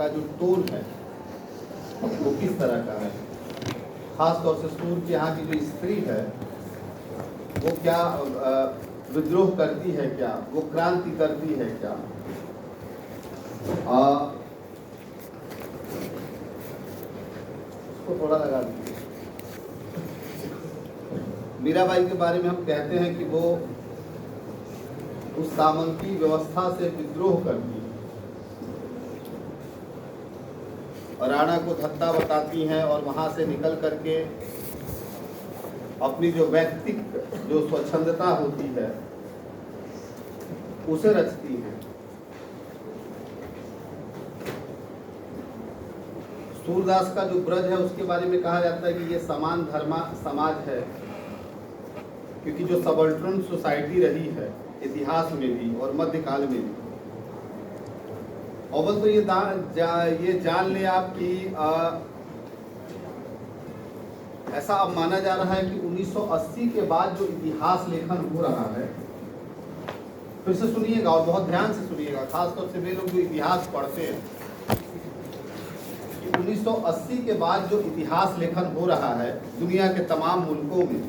का जो टोन है वो किस तरह का है। खास तौर से सूर के यहाँ की जो स्त्री है वो क्या विद्रोह करती है, क्या वो क्रांति करती है, क्या उसको थोड़ा लगा दीजिए। मीराबाई के बारे में हम कहते हैं कि वो उस सामंती व्यवस्था से विद्रोह करती है और राणा को धत्ता बताती हैं और वहां से निकल करके अपनी जो व्यक्तिक जो स्वच्छंदता होती है उसे रचती हैं। सूरदास का जो ब्रज है उसके बारे में कहा जाता है कि ये समान धर्मा समाज है, क्योंकि जो सबल्ट्रन सोसाइटी रही है इतिहास में भी और मध्यकाल में भी। अव्वल तो ये जान ले आप कि ऐसा अब माना जा रहा है कि 1980 के बाद जो इतिहास लेखन हो रहा है, फिर से सुनिएगा और बहुत ध्यान से सुनिएगा, खासतौर से वे लोग जो इतिहास पढ़ते हैं, कि 1980 के बाद जो इतिहास लेखन हो रहा है दुनिया के तमाम मुल्कों में,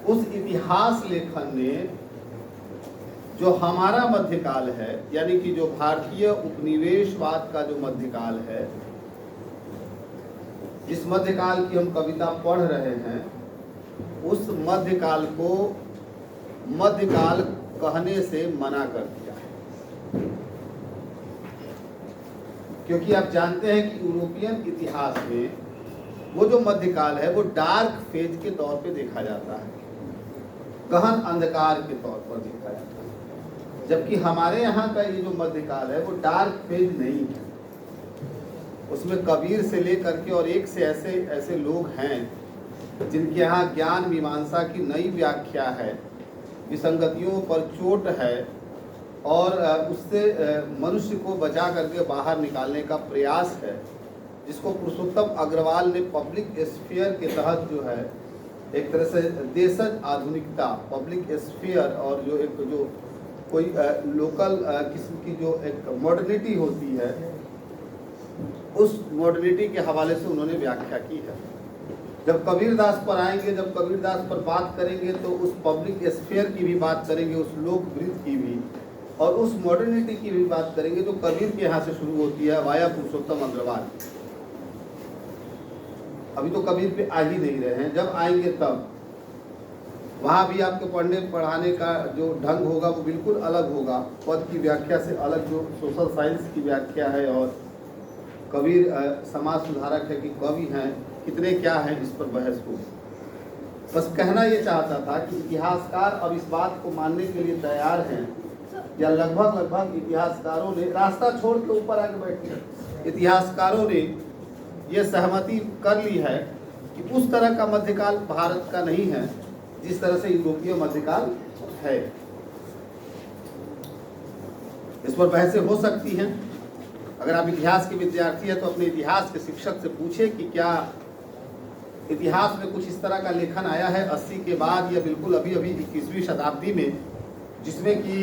उस इतिहास लेखन ने जो हमारा मध्यकाल है, यानी कि जो भारतीय उपनिवेशवाद का जो मध्यकाल है, जिस मध्यकाल की हम कविता पढ़ रहे हैं, उस मध्यकाल को मध्यकाल कहने से मना कर दिया है। क्योंकि आप जानते हैं कि यूरोपियन इतिहास में वो जो मध्यकाल है वो डार्क फेज के तौर पे देखा जाता है, गहन अंधकार के तौर पर देखा जाता है, जबकि हमारे यहाँ का ये जो मध्यकाल है वो डार्क फेज नहीं है। उसमें कबीर से लेकर के और एक से ऐसे लोग हैं जिनके यहाँ ज्ञान मीमांसा की नई व्याख्या है, विसंगतियों पर चोट है और उससे मनुष्य को बचा करके बाहर निकालने का प्रयास है, जिसको पुरुषोत्तम अग्रवाल ने पब्लिक स्फीयर के तहत जो है एक तरह से देशज आधुनिकता, पब्लिक स्फीयर और जो एक जो कोई लोकल किस्म की जो एक मॉडर्निटी होती है, उस मॉडर्निटी के हवाले से उन्होंने व्याख्या की है। जब कबीरदास पर आएंगे, जब कबीरदास पर बात करेंगे तो उस पब्लिक स्फीयर की भी बात करेंगे, उस लोक वृत्त की भी और उस मॉडर्निटी की भी बात करेंगे जो कबीर के यहाँ से शुरू होती है वाया पुरुषोत्तम अग्रवाल। अभी तो कबीर पे आ ही नहीं रहे हैं, जब आएंगे तब वहाँ भी आपके पढ़ने पढ़ाने का जो ढंग होगा वो बिल्कुल अलग होगा, पद की व्याख्या से अलग जो सोशल साइंस की व्याख्या है। और कबीर समाज सुधारक है कि कवि हैं, कितने क्या हैं, इस पर बहस हो। बस कहना ये चाहता था कि इतिहासकार अब इस बात को मानने के लिए तैयार हैं, या लगभग इतिहासकारों ने रास्ता छोड़ के ऊपर आके बैठे, इतिहासकारों ने ये सहमति कर ली है कि उस तरह का मध्यकाल भारत का नहीं है जिस तरह से यूरोपीय मध्यकाल है। इस पर बहसें हो सकती हैं। अगर आप इतिहास के विद्यार्थी हैं तो अपने इतिहास के शिक्षक से पूछे कि क्या इतिहास में कुछ इस तरह का लेखन आया है 80 के बाद या बिल्कुल अभी 21वीं शताब्दी में, जिसमें कि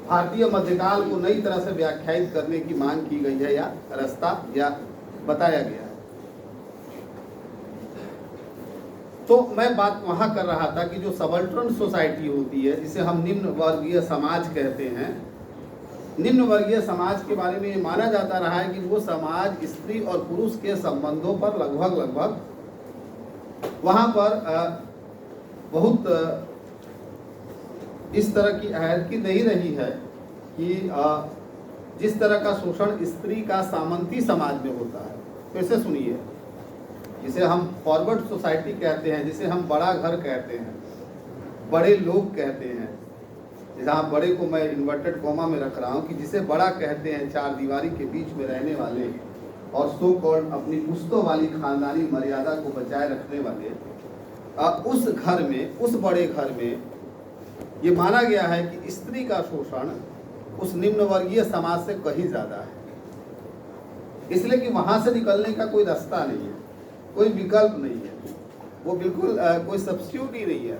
भारतीय मध्यकाल को नई तरह से व्याख्यायित करने की मांग की गई है या रास्ता या बताया गया है। तो मैं बात वहाँ कर रहा था कि जो सबल्ट्रन सोसाइटी होती है, जिसे हम निम्न वर्गीय समाज कहते हैं, निम्न वर्गीय समाज के बारे में ये माना जाता रहा है कि वो समाज स्त्री और पुरुष के संबंधों पर लगभग वहाँ पर बहुत इस तरह की हायरार्की नहीं रही है कि जिस तरह का शोषण स्त्री का सामंती समाज में होता है। कैसे सुनिए, जिसे हम फॉरवर्ड सोसाइटी कहते हैं, जिसे हम बड़ा घर कहते हैं, बड़े लोग कहते हैं, जहाँ बड़े को मैं इन्वर्टेड कॉमा में रख रहा हूँ कि जिसे बड़ा कहते हैं, चार दीवारी के बीच में रहने वाले और सो कॉल्ड अपनी पुश्तों वाली खानदानी मर्यादा को बचाए रखने वाले, उस घर में, उस बड़े घर में ये माना गया है कि स्त्री का शोषण उस निम्न वर्गीय समाज से कहीं ज़्यादा है, इसलिए कि वहाँ से निकलने का कोई रास्ता नहीं है, कोई विकल्प नहीं है, वो बिल्कुल कोई सब्स्टिट्यूट ही नहीं है।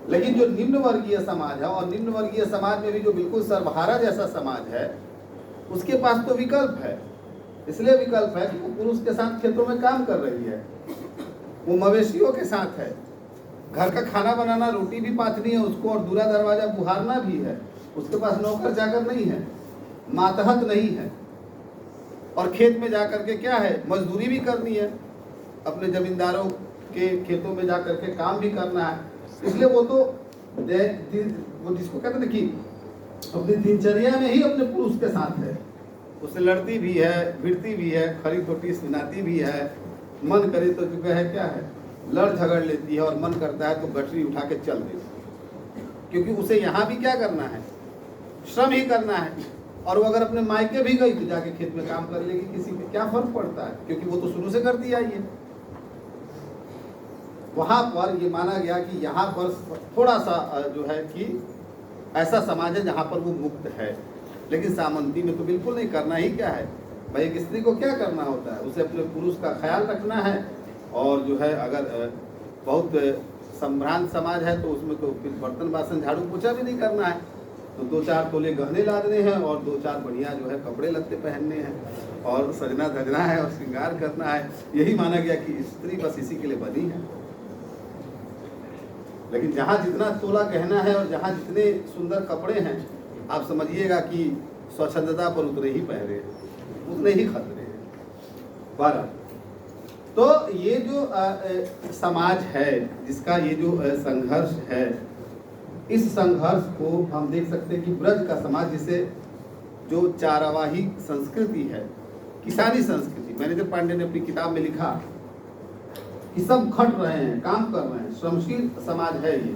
लेकिन जो निम्न वर्गीय समाज है, और निम्न वर्गीय समाज में भी जो बिल्कुल सर्वहारा जैसा समाज है, उसके पास तो विकल्प है। इसलिए विकल्प है कि वो पुरुष के साथ खेतों में काम कर रही है, वो मवेशियों के साथ है, घर का खाना बनाना, रोटी भी पाथनी है उसको, और दूरा दरवाजा बुहारना भी है। उसके पास नौकर चाकर नहीं है, मातहत नहीं है, और खेत में जाकर के क्या है, मजदूरी भी करनी है, अपने जमींदारों के खेतों में जाकर के काम भी करना है। इसलिए वो तो वो जिसको कहते हैं कि अपनी दिनचर्या में ही अपने पुरुष के साथ है, उससे लड़ती भी है, भिड़ती भी है, खरी खोटी सुनाती भी है, मन करे तो जो है क्या है, लड़ झगड़ लेती है, और मन करता है तो गठरी उठा के चल देती है, क्योंकि उसे यहाँ भी क्या करना है, श्रम ही करना है। और वो अगर अपने मायके भी गई तो जाके खेत में काम कर लेगी, किसी पे क्या फर्क पड़ता है, क्योंकि वो तो शुरू से करती आई है। वहां पर ये माना गया कि यहाँ पर थोड़ा सा जो है कि ऐसा समाज है जहाँ पर वो मुक्त है, लेकिन सामंती में तो बिल्कुल नहीं। करना ही क्या है भाई, एक स्त्री को क्या करना होता है, उसे अपने पुरुष का ख्याल रखना है, और जो है अगर बहुत संभ्रांत समाज है तो उसमें तो फिर बर्तन बासन झाड़ू पोछा भी नहीं करना है, तो 2-4 तोले गहने लादने हैं, और 2-4 बढ़िया जो है कपड़े लत्ते पहनने हैं, और सजना धजना है, और श्रृंगार करना है। यही माना गया कि स्त्री बस इसी के लिए बनी है। लेकिन जहाँ जितना तोला गहना है और जहाँ जितने सुंदर कपड़े हैं, आप समझिएगा कि स्वच्छंदता पर उतने ही पहरे हैं, उतने ही खतरे हैं। 12 तो ये जो समाज है जिसका ये जो संघर्ष है, इस संघर्ष को हम देख सकते हैं कि ब्रज का समाज, जिसे जो चारावाही संस्कृति है, किसानी संस्कृति, मैनेजर पांडे ने अपनी किताब में लिखा कि सब खट रहे हैं, काम कर रहे हैं, श्रमशील समाज है ये।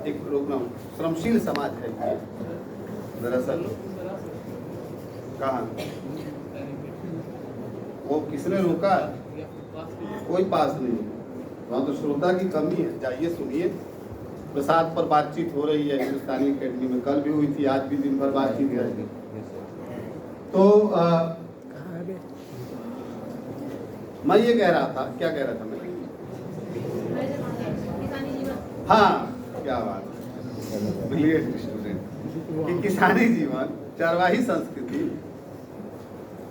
एक रोकना, श्रमशील समाज है ये दरअसल। कहाँ वो किसने रोका, कोई पास नहीं, वहाँ तो श्रोता की कमी है। जाइए सुनिए, प्रसाद पर बातचीत हो रही है हिंदुस्तानी अकेडमी में, कल भी हुई थी, आज भी दिन भर बातचीत रहेगी। तो मैं ये कह रहा था, क्या कह रहा था मैं, हाँ क्या बात, ब्रिलियंट स्टूडेंट, कि किसानी जीवन, चरवाही संस्कृति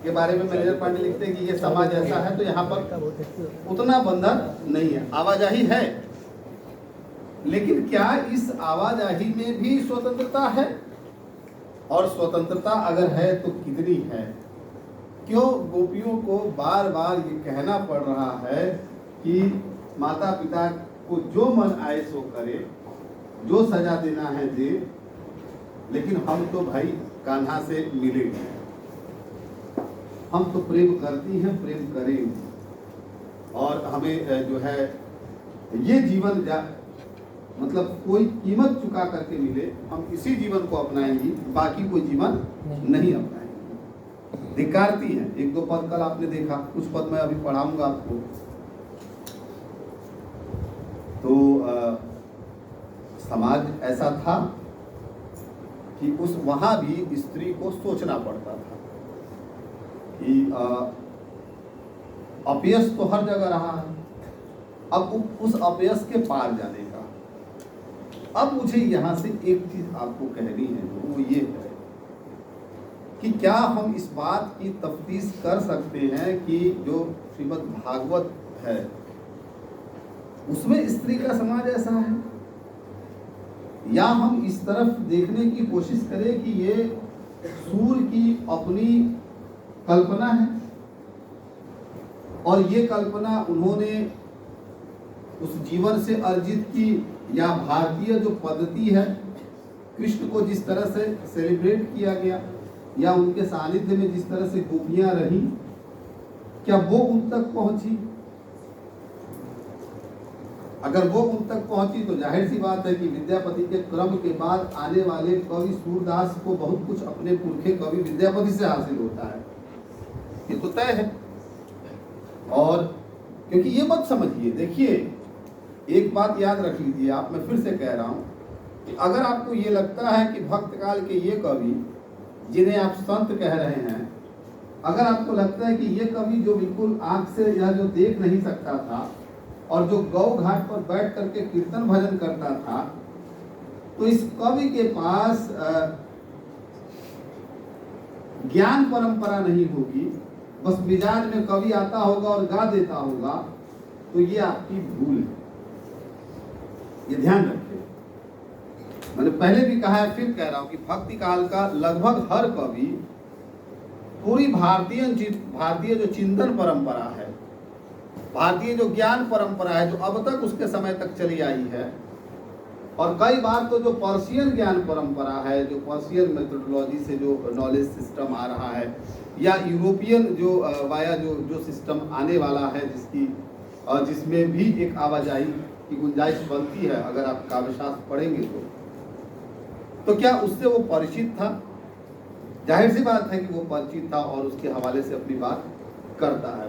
के बारे में मैनेजर पांडे लिखते हैं कि ये समाज ऐसा है तो यहाँ पर उतना बंधन नहीं है, आवाजाही है, लेकिन क्या इस आवाजाही में भी स्वतंत्रता है, और स्वतंत्रता अगर है तो कितनी है? क्यों गोपियों को बार बार ये कहना पड़ रहा है कि माता पिता को जो मन आए सो करे, जो सजा देना है दे, लेकिन हम तो भाई कान्हा से मिले, हम तो प्रेम करती हैं, प्रेम करें, और हमें जो है ये जीवन मतलब कोई कीमत चुका करके मिले, हम इसी जीवन को अपनाएंगी, बाकी कोई जीवन नहीं अपनाएंगे। धिक्कारती हैं। 1-2 पद कल आपने देखा, कुछ पद मैं अभी पढ़ाऊंगा आपको। तो समाज ऐसा था कि वहां भी स्त्री को सोचना पड़ता था कि अपयश तो हर जगह रहा है, अब उस अपयश के पार जाने का। अब मुझे यहाँ से एक चीज आपको कहनी है, वो ये है कि क्या हम इस बात की तफ्तीश कर सकते हैं कि जो श्रीमद् भागवत है उसमें स्त्री का समाज ऐसा है, या हम इस तरफ देखने की कोशिश करें कि ये सूर्य की अपनी कल्पना है, और ये कल्पना उन्होंने उस जीवन से अर्जित की, या भारतीय जो पद्धति है, कृष्ण को जिस तरह से सेलिब्रेट किया गया, या उनके सानिध्य में जिस तरह से गोपियां रही, क्या वो उन तक पहुंची? अगर वो उन तक पहुंची तो जाहिर सी बात है कि विद्यापति के क्रम के बाद आने वाले कवि सूरदास को बहुत कुछ अपने पुरखे कवि विद्यापति से हासिल होता है, ये तो तय है। और क्योंकि ये मत समझिए, देखिए एक बात याद रख लीजिए आप, मैं फिर से कह रहा हूं कि अगर आपको ये लगता है कि भक्त काल के ये कवि जिन्हें आप संत कह रहे हैं, अगर आपको लगता है कि ये कवि जो बिल्कुल आंख से या जो देख नहीं सकता था और जो गौ घाट पर बैठ करके कीर्तन भजन करता था, तो इस कवि के पास ज्ञान परंपरा नहीं होगी, बस मिजाज में कवि आता होगा और गा देता होगा, तो ये आपकी भूल है। ये ध्यान रखिए। मैंने पहले भी कहा है, फिर कह रहा हूं कि भक्ति काल का लगभग हर कवि पूरी भारतीय जो चिंतन परंपरा है, भारतीय जो ज्ञान परंपरा है, जो अब तक उसके समय तक चली आई है, और कई बार तो जो पर्शियन ज्ञान परंपरा है, जो पर्शियन मेथोडोलॉजी से जो नॉलेज सिस्टम आ रहा है, या यूरोपियन जो वाया जो सिस्टम आने वाला है, जिसमें भी एक आवाजाही की गुंजाइश बनती है, अगर आप काव्यशास्त्र पढ़ेंगे तो क्या उससे वो परिचित था? जाहिर सी बात है कि वो परिचित था और उसके हवाले से अपनी बात करता है।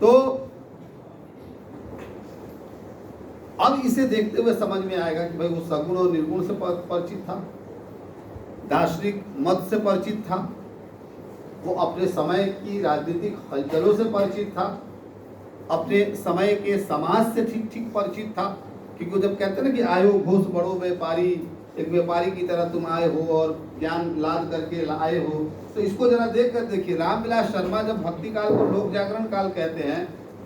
तो अब इसे देखते हुए समझ में आएगा कि भाई वो सगुण और निर्गुण से परिचित था, दार्शनिक मत से परिचित था, वो अपने समय की राजनीतिक हलचलों से परिचित था, अपने समय के समाज से ठीक ठीक परिचित था। क्योंकि वो जब कहते हैं ना कि आयो घोष बड़ो व्यापारी, एक व्यापारी की तरह तुम आए हो और ज्ञान लाद करके आए हो, तो इसको जरा देख कर देखिए। रामविलास शर्मा जब भक्ति काल को लोक जागरण काल कहते हैं,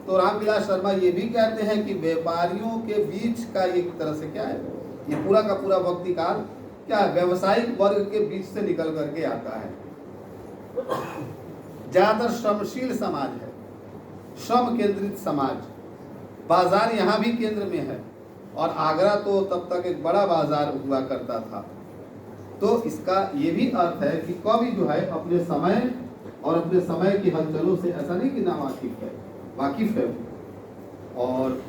तो रामविलास शर्मा ये भी कहते हैं कि व्यापारियों के बीच का एक तरह से क्या है, ये पूरा का पूरा भक्ति काल क्या है, व्यवसायिक वर्ग के बीच से निकल करके आता है। ज्यादातर श्रमशील समाज है, श्रम केंद्रित समाज, बाजार यहाँ भी केंद्र में है, और आगरा तो तब तक एक बड़ा बाजार हुआ करता था। तो इसका ये भी अर्थ है कि कवि जो है अपने समय और अपने समय की हलचलों से ऐसा नहीं कि नावाकिफ है, वाकिफ है। और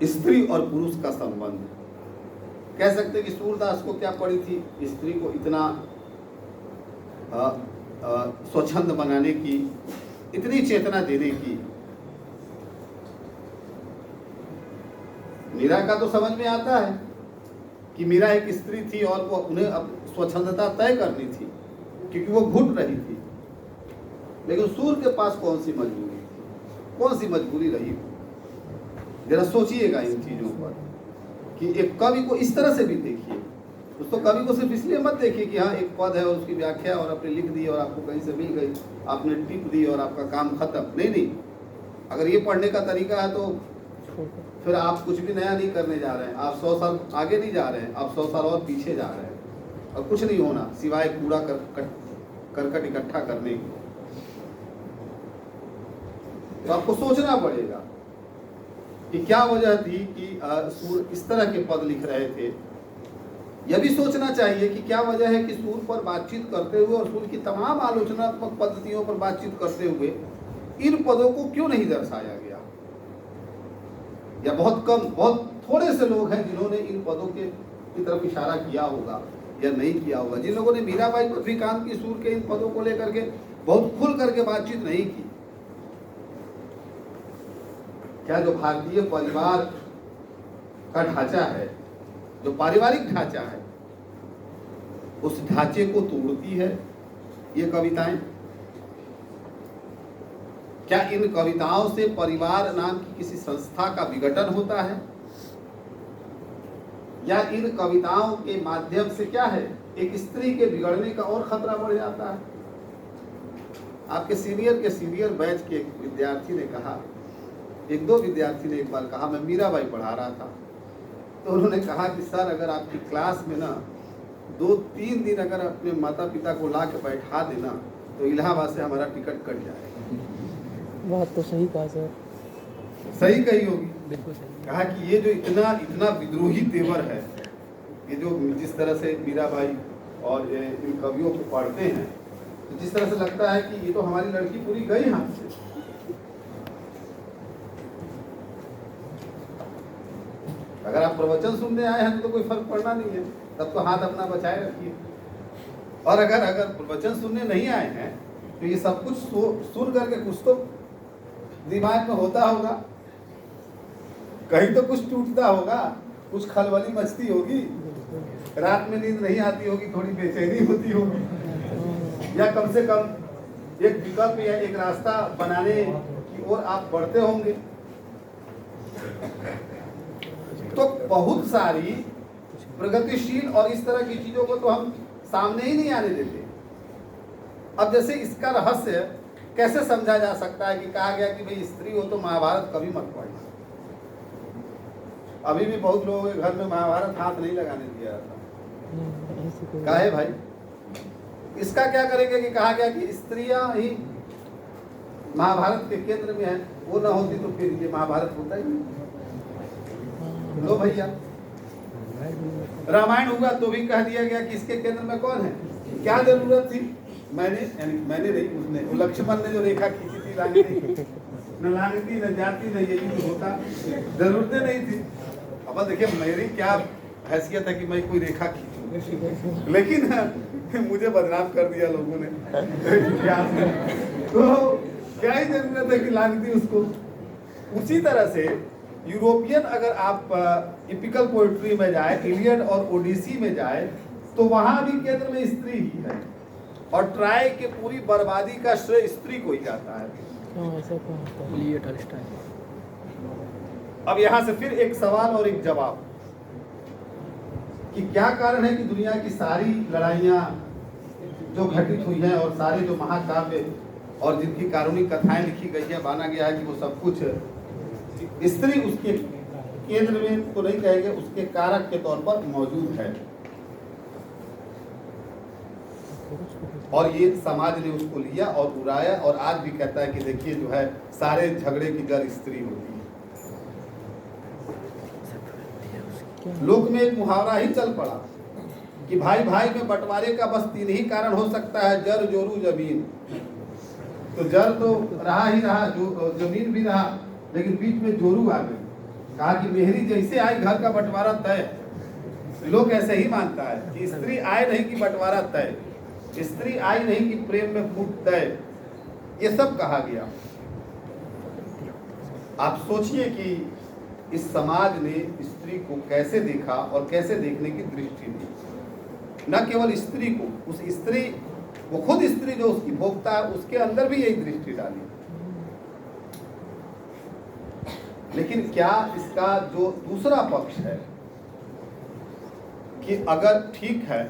स्त्री और पुरुष का संबंध, कह सकते हैं कि सूरदास को क्या पड़ी थी, स्त्री को इतना स्वच्छंद बनाने की, इतनी चेतना देने की। मीरा का तो समझ में आता है कि मीरा एक स्त्री थी और वो उन्हें अब स्वच्छंदता तय करनी थी क्योंकि वो घुट रही थी। लेकिन सूर के पास कौन सी मजबूरी थी, कौन सी मजबूरी रही? जरा सोचिएगा इन चीजों पर कि एक कवि को इस तरह से भी देखिए। तो कवि को सिर्फ इसलिए मत देखिए कि हाँ एक पद है और उसकी व्याख्या और आपने लिख दी और आपको कहीं से मिल गई, आपने टिप दी और आपका काम खत्म। नहीं, अगर ये पढ़ने का तरीका है तो फिर आप कुछ भी नया नहीं करने जा रहे हैं, आप 100 साल आगे नहीं जा रहे हैं, आप 100 साल और पीछे जा रहे हैं, और कुछ नहीं होना सिवाय कूड़ा करकट इकट्ठा करने की। तो आपको सोचना पड़ेगा कि क्या वजह थी कि सूर इस तरह के पद लिख रहे थे। यह भी सोचना चाहिए कि क्या वजह है कि सूर पर बातचीत करते हुए और सूर की तमाम आलोचनात्मक पद्धतियों पर बातचीत करते हुए इन पदों को क्यों नहीं दर्शाया गया, या बहुत कम, बहुत थोड़े से लोग हैं जिन्होंने इन पदों की तरफ इशारा किया होगा या नहीं किया होगा। जिन लोगों ने मीराबाई पर भी काम की, सूर के इन पदों को लेकर के बहुत खुल करके बातचीत नहीं की। क्या जो भारतीय परिवार का ढांचा है, जो पारिवारिक ढांचा है, उस ढांचे को तोड़ती है ये कविताएं? क्या इन कविताओं से परिवार नाम की किसी संस्था का विघटन होता है, या इन कविताओं के माध्यम से क्या है, एक स्त्री के बिगड़ने का और खतरा बढ़ जाता है? आपके सीनियर बैच के एक विद्यार्थी ने कहा, एक दो विद्यार्थी ने एक बार कहा, मैं मीराबाई पढ़ा रहा था, तो उन्होंने कहा कि सर अगर आपकी क्लास में ना 2-3 दिन अगर अपने माता पिता को ला के बैठा देना तो इलाहाबाद से हमारा टिकट कट जाएगा। बात तो सही कहा सर। सही कही होगी, बिल्कुल सही। कहा कि ये जो इतना विद्रोही तेवर है, ये जो जिस तरह से मीराबाई और इन कवियों को पढ़ते हैं, तो जिस तरह से लगता है कि ये तो हमारी लड़की पूरी गई हाथ से। अगर आप प्रवचन सुनने आए हैं तो कोई फर्क पड़ना नहीं है, तब तो हाथ अपना बचाए रखिए। और अगर प्रवचन सुनने नहीं आए हैं तो ये सब कुछ सुन करके कुछ तो दिमाग में होता होगा, कहीं तो कुछ टूटता होगा, कुछ खलबली मचती होगी, रात में नींद नहीं आती होगी, थोड़ी बेचैनी होती होगी, या कम से कम एक विकल्प या एक रास्ता बनाने की ओर आप बढ़ते होंगे। तो बहुत सारी प्रगतिशील और इस तरह की चीजों को तो हम सामने ही नहीं आने देते। अब जैसे इसका रहस्य कैसे समझा जा सकता है कि कहा गया कि भाई स्त्री हो तो महाभारत कभी मत पढ़ना। अभी भी बहुत लोगों के घर में महाभारत हाथ नहीं लगाने दिया जाता। काहे भाई? इसका क्या करेंगे कि कहा गया कि स्त्रियां ही महाभारत के केंद्र में है, वो ना होती तो फिर ये महाभारत होता ही नहीं। लो भैया, रामायण हुआ तो भी कह दिया गया कि इसके केंद्र में कौन है। क्या जरूरत थी? मैंने नहीं, उसने लक्ष्मण ने जो रेखा खींची थी, न लांगती न जाती न ये भी होता, जरूरतें नहीं थी। अब देखिए मेरी क्या हैसियत है कि मैं कोई रेखा खींचूं, लेकिन मुझे बदनाम कर दिया लोगों ने। तो क्या ही जरूरत है कि लांगती उसको। उसी तरह से यूरोपियन अगर आप इपिकल पोएट्री में जाए, इलियड और ओडिसी में जाए, तो वहां भी केंद्र में स्त्री ही है और ट्राय के पूरी बर्बादी का श्रेय स्त्री को ही जाता है। अब यहाँ से फिर एक सवाल और एक जवाब कि क्या कारण है कि दुनिया की सारी लड़ाइयाँ जो घटित हुई हैं और सारे जो महाकाव्य और जिनकी कारुणिक कथाएं लिखी गई है, माना गया है कि वो सब कुछ स्त्री उसके केंद्र में तो नहीं कहेंगे, उसके कारक के तौर पर मौजूद है। और ये समाज ने उसको लिया और उड़ाया और आज भी कहता है कि देखिए जो है सारे झगड़े की जड़ स्त्री होती है। लोक में एक मुहावरा ही चल पड़ा कि भाई भाई में बंटवारे का बस 3 ही कारण हो सकता है, जर जोरू जमीन। तो जर तो रहा ही रहा, जो जमीन भी रहा, लेकिन बीच में जोरू आ गई। कहा कि मेहरी जैसे आई घर का बंटवारा तय। लोग ऐसे ही मानता है कि स्त्री आए नहीं कि बंटवारा तय, स्त्री आई नहीं कि प्रेम में फूट तय। ये सब कहा गया। आप सोचिए कि इस समाज ने स्त्री को कैसे देखा और कैसे देखने की दृष्टि दी। न केवल स्त्री को, उस स्त्री वो खुद स्त्री जो उसकी भोक्ता है, उसके अंदर भी यही दृष्टि डाली। लेकिन क्या इसका जो दूसरा पक्ष है कि अगर ठीक है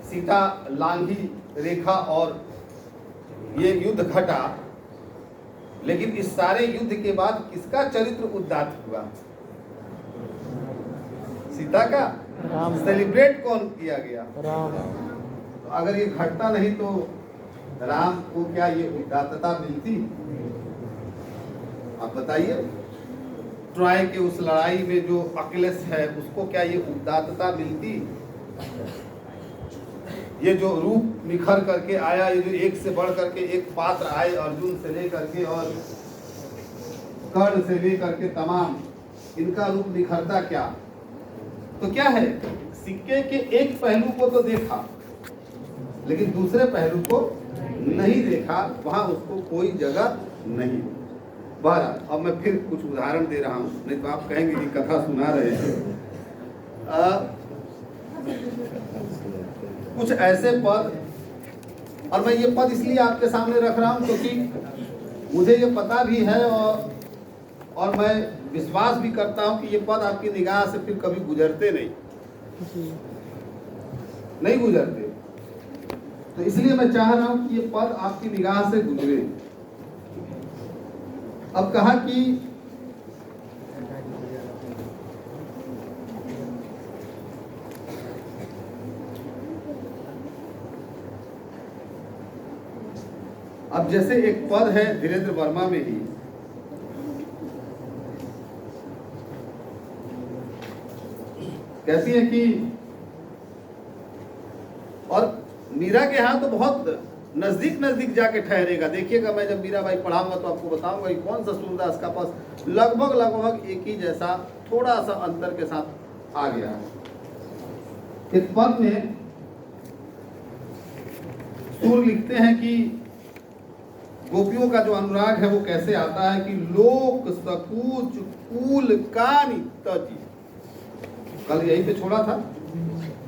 सीता लांघी रेखा और ये युद्ध घटा, लेकिन इस सारे युद्ध के बाद किसका चरित्र उद्धात हुआ? सीता का। सेलिब्रेट कौन किया गया? राम। अगर ये घटता नहीं तो राम को क्या ये उदात्तता मिलती? आप बताइए। ट्रॉय के उस लड़ाई में जो अकिलेस है उसको क्या ये उदात्तता मिलती? ये जो रूप निखर करके आया, ये जो एक से बढ़ करके एक पात्र आए, अर्जुन से लेकर के और कर्ण से लेकर के तमाम, इनका रूप निखरता क्या? तो क्या है, सिक्के के एक पहलू को तो देखा लेकिन दूसरे पहलू को नहीं देखा, वहां उसको कोई जगह नहीं। बहरहाल अब मैं फिर कुछ उदाहरण दे रहा हूं, नहीं तो आप कहेंगे कि कथा सुना रहे हैं। कुछ ऐसे पद, और मैं ये पद इसलिए आपके सामने रख रहा हूं क्योंकि मुझे ये पता भी है और मैं विश्वास भी करता हूं कि ये पद आपकी निगाह से फिर कभी गुजरते नहीं गुजरते। तो इसलिए मैं चाह रहा हूं कि ये पद आपकी निगाह से गुजरे। अब कहा कि अब जैसे एक पद है धीरेन्द्र वर्मा में ही, कहती है कि और मीरा के यहाँ तो बहुत नजदीक जाके ठहरेगा। देखिएगा मैं जब मीराबाई पढ़ाऊंगा तो आपको बताऊंगा कि कौन सा सूरदास का पास लगभग एक ही जैसा थोड़ा सा अंतर के साथ आ गया है। इस पद में सूर लिखते हैं कि गोपियों का जो अनुराग है वो कैसे आता है कि लोक सकूच कूल कानि तजी। कल यहीं पे छोड़ा था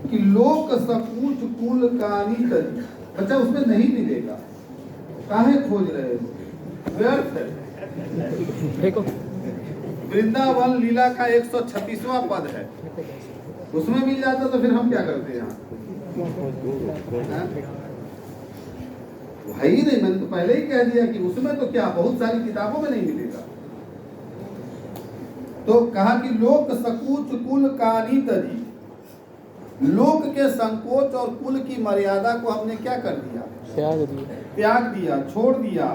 कि लोक सकूच कूल कानि तजी। बच्चा उसमें नहीं मिलेगा, काहे खोज रहे हो, व्यर्थ है। वृंदावन लीला का 136वां पद है। उसमें मिल जाता तो फिर हम क्या करते हैं यहाँ? भाई नहीं, मैंने तो पहले ही कह दिया कि उसमें तो क्या, बहुत सारी किताबों में नहीं मिलेगा। तो कहा कि लोक सकूच कुल कानी तरी, लोक के संकोच और कुल की मर्यादा को हमने क्या कर दिया? त्याग दिया, छोड़ दिया।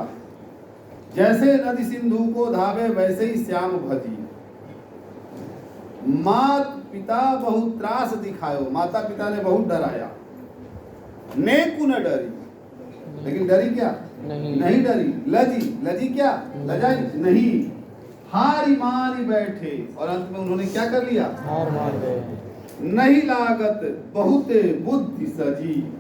जैसे नदी सिंधु को धावे वैसे ही श्याम भजी। मात पिता बहुत त्रास दिखायो, माता पिता ने बहुत डराया। नेकु न डरी, लेकिन डरी क्या? नहीं डरी। लजी, लजी क्या? लजाई नहीं। हारी मारी बैठे, और अंत में उन्होंने क्या कर लिया? हार मान गए। नहीं लागत बहुत बुद्धि सजी,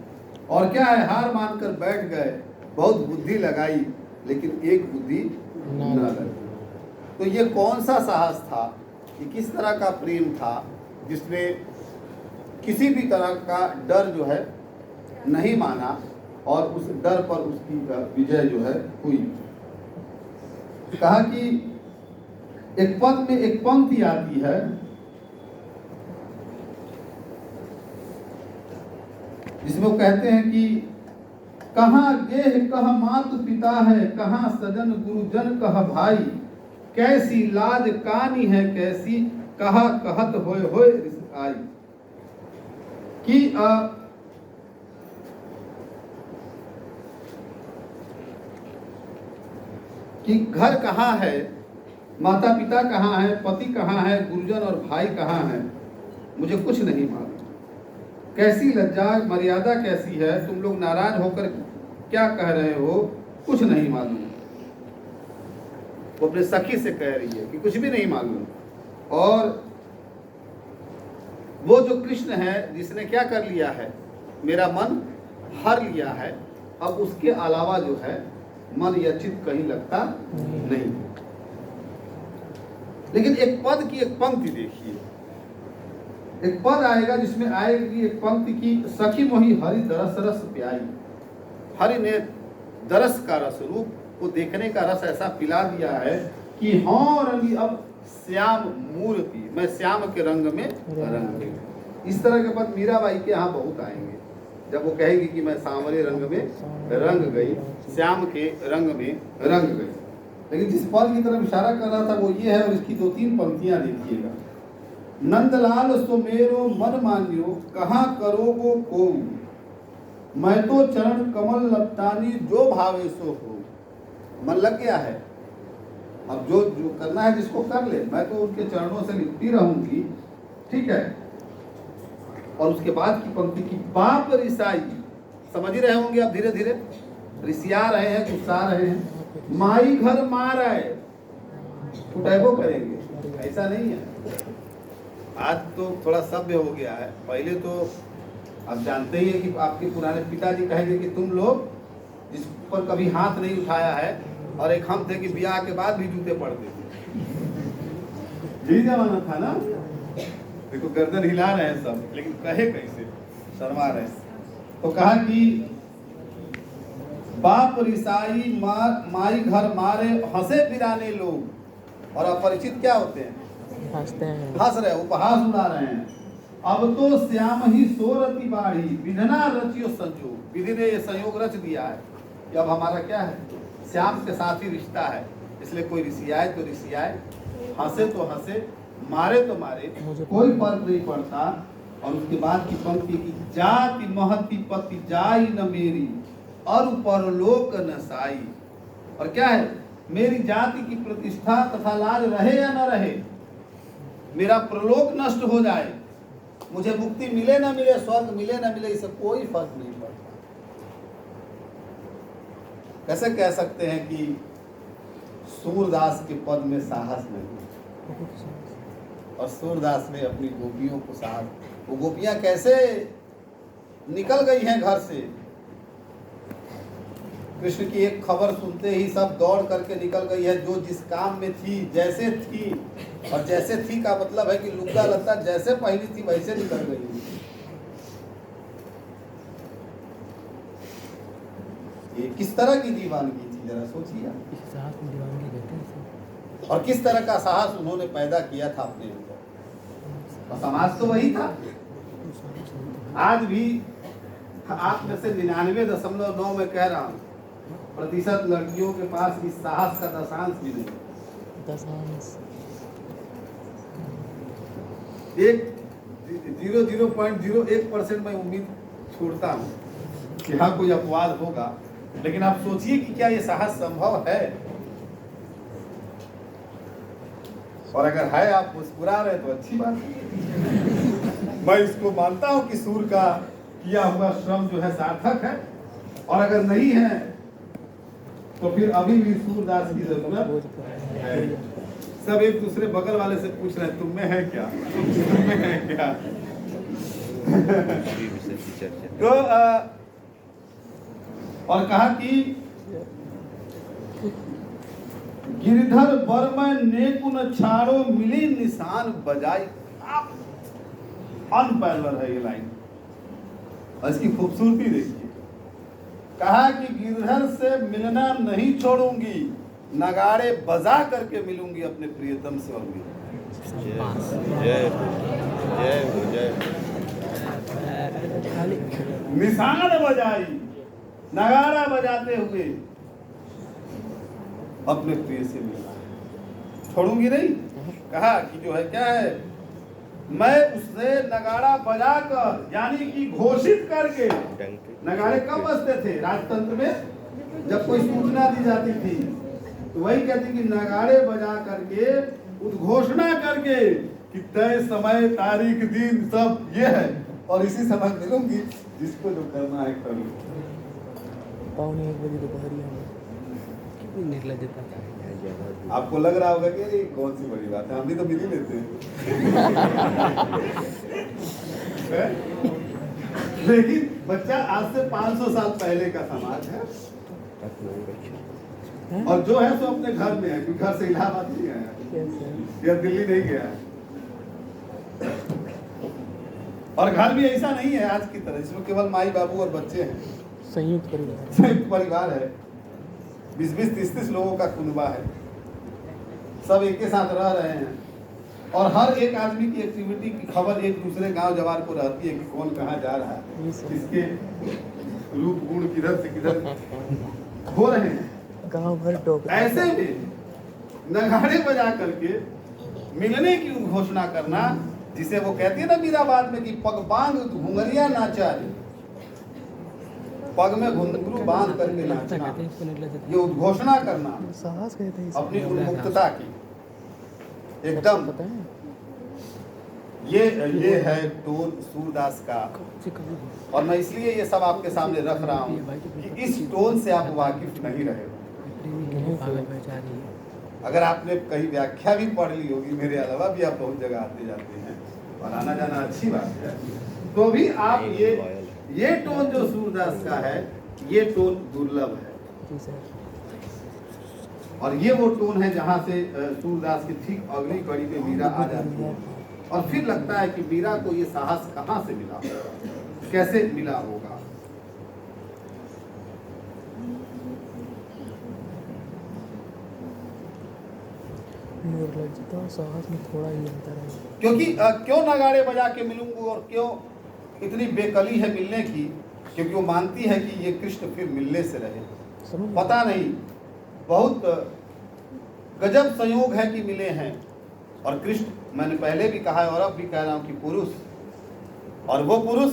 और क्या है? हार मानकर बैठ गए, बहुत बुद्धि लगाई, लेकिन एक बुद्धि न लगी। तो ये कौन सा साहस था? ये किस तरह का प्रेम था जिसमें किसी भी तरह का डर जो है नहीं माना, और उस डर पर उसकी विजय जो है हुई। कहा कि एक पद में एक पंक्ति आती है, जिसमें वो कहते हैं कि कहाँ गेह कह मातु पिता है, कहाँ सजन गुरुजन कह भाई, कैसी लाज कानी है कैसी, कहा कहत होय होय आई। कि घर कहाँ है, माता पिता कहाँ है, पति कहाँ है, गुरुजन और भाई कहाँ है, मुझे कुछ नहीं मालूम। कैसी लज्जा मर्यादा कैसी है, तुम लोग नाराज होकर क्या कह रहे हो, कुछ नहीं मालूम। वो अपने सखी से कह रही है कि कुछ भी नहीं मालूम। और वो जो कृष्ण है जिसने क्या कर लिया है, मेरा मन हर लिया है, अब उसके अलावा जो है मन या चित्त कहीं लगता नहीं। लेकिन एक पद की एक पंक्ति देखिए, एक पद आएगा जिसमें आएगी एक पंक्ति की, सखी मोही हरि दरस रस प्याई। हरि ने दरस का रस, रूप को देखने का रस ऐसा पिला दिया है कि हाँ रंगी अब श्याम मूर्ति, मैं श्याम के रंग में रंग गई। इस तरह के पद मीराबाई के यहाँ बहुत आएंगे, जब वो कहेगी कि मैं सांवरे रंग में रंग गई, श्याम के रंग में रंग गई। लेकिन जिस पद की तरफ इशारा कर रहा था वो ये है, और इसकी 2-3 पंक्तियां देखिएगा। नंदलाल सो मेरो मन मान्यो, कहाँ करोगो को, मैं तो चरण कमल लपटानी जो भावे सो हो। मन लग गया है, अब जो जो करना है जिसको कर ले, मैं तो उनके चरणों से लिपटी रहूंगी, ठीक है। और उसके बाद की पंक्ति की, बाप रिसाई, समझ ही रहे होंगे आप, धीरे धीरे रिसिया रहे हैं, गुस्सा रहे हैं। माई घर मार आए, कुटैबो करेंगे, ऐसा नहीं है। आज तो थोड़ा सभ्य हो गया है, पहले तो आप जानते ही हैं कि आपके पुराने पिताजी कहेंगे कि तुम लोग जिस पर कभी हाथ नहीं उठाया है, और एक हम थे कि ब्याह के बाद भी जूते पड़ते थे। यही जमाना था ना। देखो गर्दन हिला रहे हैं सब, लेकिन कहे कैसे, शर्मा रहे हैं। तो कहा कि बाप रिसाई माई घर मारे, हंसे बिराने लोग। और अपरिचित क्या होते हैं? हंसते हैं, हंस रहे, उपहास उड़ा रहे हैं। अब तो श्याम ही सोरती बाढ़ी, विधना रचियो संयोग। विधि ने ये संयोग रच दिया है कि अब हमारा क्या है, श्याम के साथ ही रिश्ता है। इसलिए कोई रिसियाए तो रिसियाए, हंसे तो हंसे, मारे तो मारे, कोई फर्क नहीं पड़ता। और उसके बाद की पंक्ति की, जाति महति पति जाई न मेरी, और परलोक न साई। और क्या है, मेरी जाति की प्रतिष्ठा तथा लाज रहे या न रहे, मेरा प्रलोक नष्ट हो जाए, मुझे मुक्ति मिले ना मिले, स्वर्ग मिले ना मिले, इससे कोई फर्क नहीं पड़ता। कैसे कह सकते हैं कि सूरदास के पद में साहस नहीं, और सूरदास ने अपनी गोपियों को साहस, वो गोपियां कैसे निकल गई हैं घर से, कृष्ण की एक खबर सुनते ही सब दौड़ करके निकल गई है, जो जिस काम में थी, जैसे थी। और जैसे थी का मतलब है कि लुग्गा लत्ता जैसे पहनी थी वैसे निकल गई। ये किस तरह की दीवानगी थी, जरा सोचिए। और किस तरह का साहस उन्होंने पैदा किया था अपने अंदर। और समाज तो वही था। आज भी आप में से 99.9 में कह रहा हूँ प्रतिशत लड़कियों के पास इस साहस का दशांश भी नहीं। एक 0.01% मैं उम्मीद छोड़ता हूँ कि हाँ कोई अपवाद होगा, लेकिन आप सोचिए कि क्या ये साहस संभव है? और अगर है आप मुस्कुरा रहे तो अच्छी बात है। मैं इसको मानता हूं कि सूर का किया हुआ श्रम जो है सार्थक है, और अगर नहीं है तो फिर अभी भी सूरदास की जरूरत है। सब एक दूसरे बगल वाले से पूछ रहे हैं तुम में है क्या, तुम में है क्या? तो और कहा कि गिरधर बर्मन नेकुन छाड़ो मिली निशान बजाई। अनपैरेलल है ये लाइन, और इसकी खूबसूरती देखिए। कहा कि गिरधर से मिलना नहीं छोड़ूंगी, नगाड़े बजा करके मिलूंगी अपने प्रियतम से और निशान बजाई, नगाड़ा बजाते हुए अपने प्रिय से मिलना है, छोड़ूंगी नहीं। कहा कि जो है क्या है, मैं उससे नगाड़ा बजाकर यानी कि घोषित करके। नगाड़े कब बजते थे राजतंत्र में? जब कोई सूचना दी जाती थी तो वही कहती कि नगाड़े बजा करके उद्घोषणा करके कि तय समय तारीख दिन सब ये है, और इसी समय मिलूंगी, जिसको जो करना है करूँ। 1:15 बजे दोपहरिया में निर्लजता था। आपको लग रहा होगा कि ये कौन सी बड़ी बात है, हम भी तो मिल ही लेते हैं। लेकिन बच्चा आज से 500 साल पहले का समाज है, और जो है सो अपने घर में है, क्योंकि घर से इलाहाबाद नहीं गया या दिल्ली नहीं गया है। और घर भी ऐसा नहीं है आज की तरह जिसमें केवल माई बाबू और बच्चे हैं। संयुक्त परिवार है, 20-20, 30-30 लोगों का कुनबा है, सब एक के साथ रह रहे हैं, और हर एक आदमी की एक्टिविटी की खबर एक दूसरे गांव जवार को रहती है कि कौन कहाँ जा रहा है, किसके रूप गुण किधर से किधर हो रहे हैं। गांव भर टोक ऐसे में नगाड़े बजा करके मिलने की घोषणा करना, जिसे वो कहती है ना मीराबाद में कि पग बांध घुंघरिया नाचा, पग में घुंघरू बांध करके नाचना, ये उद्घोषणा करना अपनी उन्मुक्तता की एकदम। ये है टोन सूरदास का, और मैं इसलिए ये सब आपके सामने रख रहा हूँ कि इस टोन से आप वाकिफ नहीं रहे हो। अगर आपने कहीं व्याख्या भी पढ़ ली होगी, मेरे अलावा भी आप बहुत जगह आते जाते हैं और आना जाना अच्छी बात है, तो भी आप ये टोन जो सूरदास का है, ये टोन दुर्लभ है। और ये वो टोन है जहाँ से सूरदास की ठीक अगली कड़ी में मीरा आ जाती है, और फिर लगता है कि मीरा को ये साहस कहाँ से मिला, कैसे मिला होगा। निर्लज्जता और साहस में थोड़ा ही अंतर है, क्योंकि क्यों नगाड़े बजा के मिलूंगा, और क्यों इतनी बेकली है मिलने की, क्योंकि वो मानती है कि ये कृष्ण फिर मिलने से रहे। पता नहीं, बहुत गजब संयोग है कि मिले हैं। और कृष्ण, मैंने पहले भी कहा है और अब भी कह रहा हूं कि पुरुष, और वो पुरुष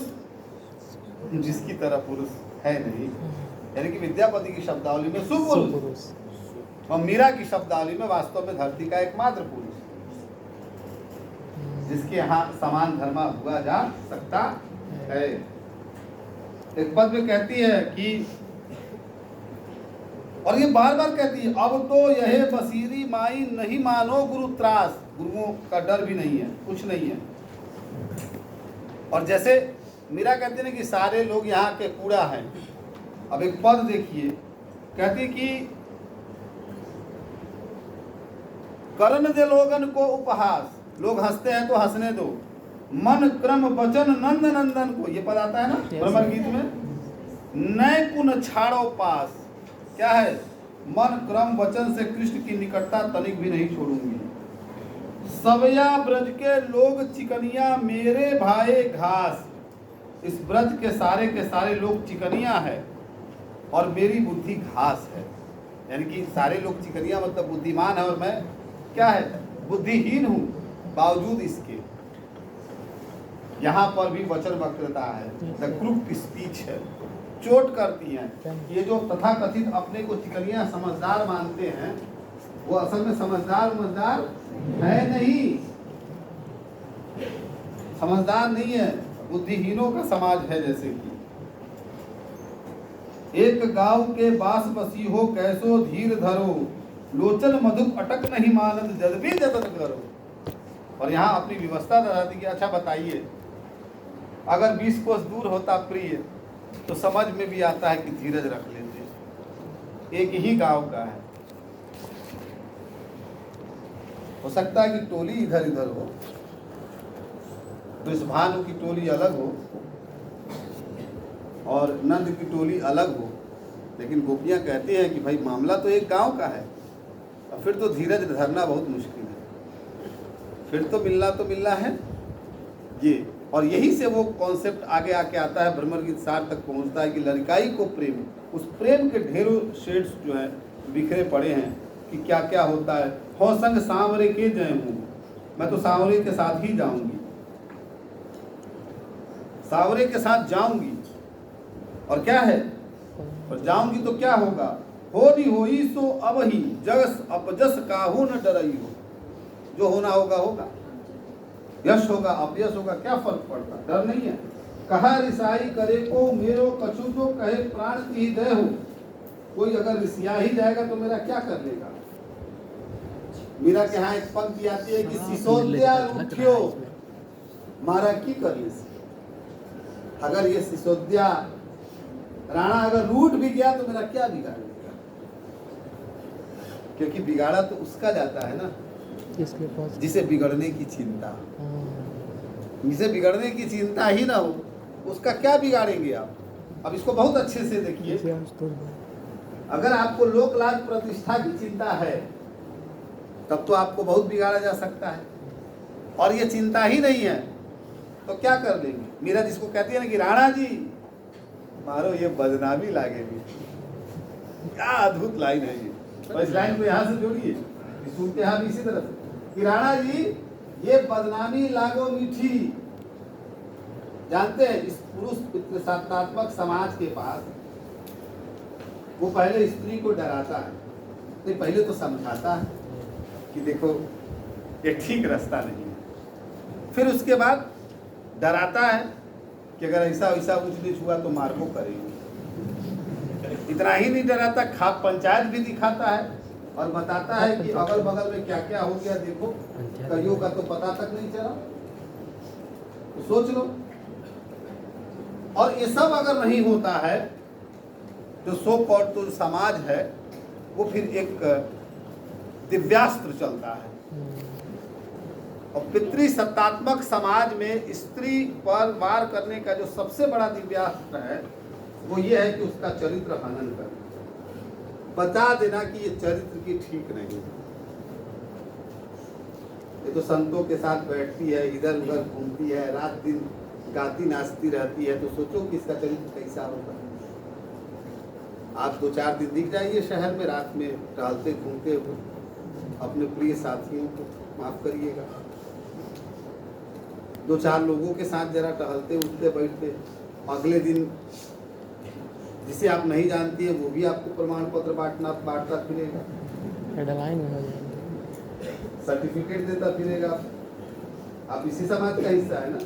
जिसकी तरह पुरुष है नहीं, यानी कि विद्यापति की शब्दावली में सुपुरुष, और मीरा की शब्दावली में वास्तव में धरती का एकमात्र पुरुष, जिसके यहाँ समान धर्मा हुआ जा सकता है। एक पद में कहती है कि, और ये बार बार कहती है, अब तो यह बसीरी माई नहीं मानो गुरु त्रास, गुरुओं का डर भी नहीं है, कुछ नहीं है। और जैसे मीरा कहती है कि सारे लोग यहाँ के कूड़ा हैं। अब एक पद देखिए, कहती कि करण दे लोगन को उपहास, लोग हंसते हैं तो हंसने दो, मन क्रम वचन नंद नंदन को, ये पद आता है ना भ्रमर गीत में, नय कुन छाड़ो पास, क्या है, मन क्रम वचन से कृष्ण की निकटता तनिक भी नहीं छोड़ूंगी। सवया ब्रज के लोग चिकनिया मेरे भाई घास। इस ब्रज के सारे लोग चिकनिया है और मेरी बुद्धि घास है। यानी कि सारे लोग चिकनिया मतलब बुद्धिमान है और मैं क्या है, बुद्धिहीन हूँ। बावजूद इसके यहाँ पर भी वचन वक्रता है, द क्रूप स्पीच है, चोट करती है। ये जो तथाकथित अपने को चिकनिया समझदार मानते हैं, वो असल में समझदार है नहीं, समझदार नहीं है, बुद्धिहीनों का समाज है। जैसे कि एक गांव के बास बसी हो कैसो धीर धरो, लोचन मधुप अटक नहीं मानद जद भी जतन करो। और यहाँ अपनी व्यवस्था बताती कि अच्छा बताइए, अगर 20 कोस दूर होता प्रिय तो समझ में भी आता है कि धीरज रख लेते। एक ही गांव का है, हो सकता है कि टोली इधर इधर हो, भानु की टोली अलग हो और नंद की टोली अलग हो, लेकिन गोपियां कहती हैं कि भाई मामला तो एक गांव का है, और फिर तो धीरज धरना बहुत मुश्किल है, फिर तो मिलना है ये। और यही से वो कॉन्सेप्ट आगे आके आता है, भ्रमर गीत सार तक पहुंचता है कि लड़काई को प्रेम, उस प्रेम के ढेरों शेड्स जो हैं बिखरे पड़े हैं कि क्या क्या होता है। हो संग सांवरे के जय हूँ, मैं तो सांवरे के साथ ही जाऊंगी, सांवरे के साथ जाऊंगी। और क्या है, और जाऊंगी तो क्या होगा, हो नहीं होई सो अब ही जस अपजस काहू न डरई हो। जो होना होगा होगा, यश होगा अपयश होगा, क्या फर्क पड़ता, डर नहीं है। कहा रिसाई करे को मेरो कछु जो कहे प्राण की दय हो। कोई अगर रिसिया ही जाएगा तो मेरा क्या कर लेगा। मीरा के यहाँ एक पंक्ति आती है कि सिसोदिया उठियो मारा की कर ले। अगर ये सिसोदिया राणा अगर रूठ भी गया तो मेरा क्या बिगाड़ेगा, क्योंकि बिगाड़ा तो उसका जाता है ना जिसे बिगड़ने की चिंता, जिसे बिगड़ने की चिंता ही ना हो, उसका क्या बिगाड़ेंगे आप। अब इसको बहुत अच्छे से देखिए, अगर आपको लोक लाज प्रतिष्ठा की चिंता है तब तो आपको बहुत बिगाड़ा जा सकता है, और ये चिंता ही नहीं है तो क्या कर लेंगे। मीरा जिसको कहती है ना कि राणा जी मारो ये बदनामी लागेगी, क्या अद्भुत लाइन है ये। और इस लाइन को यहाँ से जोड़िए, सुनते हैं इसी तरह से कि राणा जी ये बदनामी लागो मीठी। जानते हैं इस पुरुष पितृसत्तात्मक समाज के पास वो पहले स्त्री को डराता है, नहीं पहले तो समझाता है कि देखो ये ठीक रास्ता नहीं है, फिर उसके बाद डराता है कि अगर ऐसा वैसा ऊंच नीच हुआ तो मार को करेंगे। इतना ही नहीं डराता, खाप पंचायत भी दिखाता है और बताता है कि अगल बगल में क्या क्या हो गया देखो, कईयों का तो पता तक नहीं चला, तो सोच लो। और ये सब अगर नहीं होता है जो सो कॉल्ड तो समाज है वो फिर एक दिव्यास्त्र चलता है। और पितृसत्तात्मक समाज में स्त्री पर वार करने का जो सबसे बड़ा दिव्यास्त्र है वो ये है कि उसका चरित्र हनन करना, बता देना कि ये चरित्र की ठीक नहीं है। ये तो संतों के साथ बैठती है, इधर उधर घूमती है, रात दिन गाती नाचती रहती है, तो सोचो कि इसका चरित्र कैसा होगा। आप 2-4 दिन दिख जाइए शहर में रात में टहलते घूमते हुए अपने प्रिय साथियों को, माफ करिएगा 2-4 लोगों के साथ जरा टहलते उठते बैठते, अगले दिन जिसे आप नहीं जानती है वो भी आपको प्रमाण पत्र बांटता फिरेगा, सर्टिफिकेट देता फिरेगा। आप इसी समाज का हिस्सा है ना,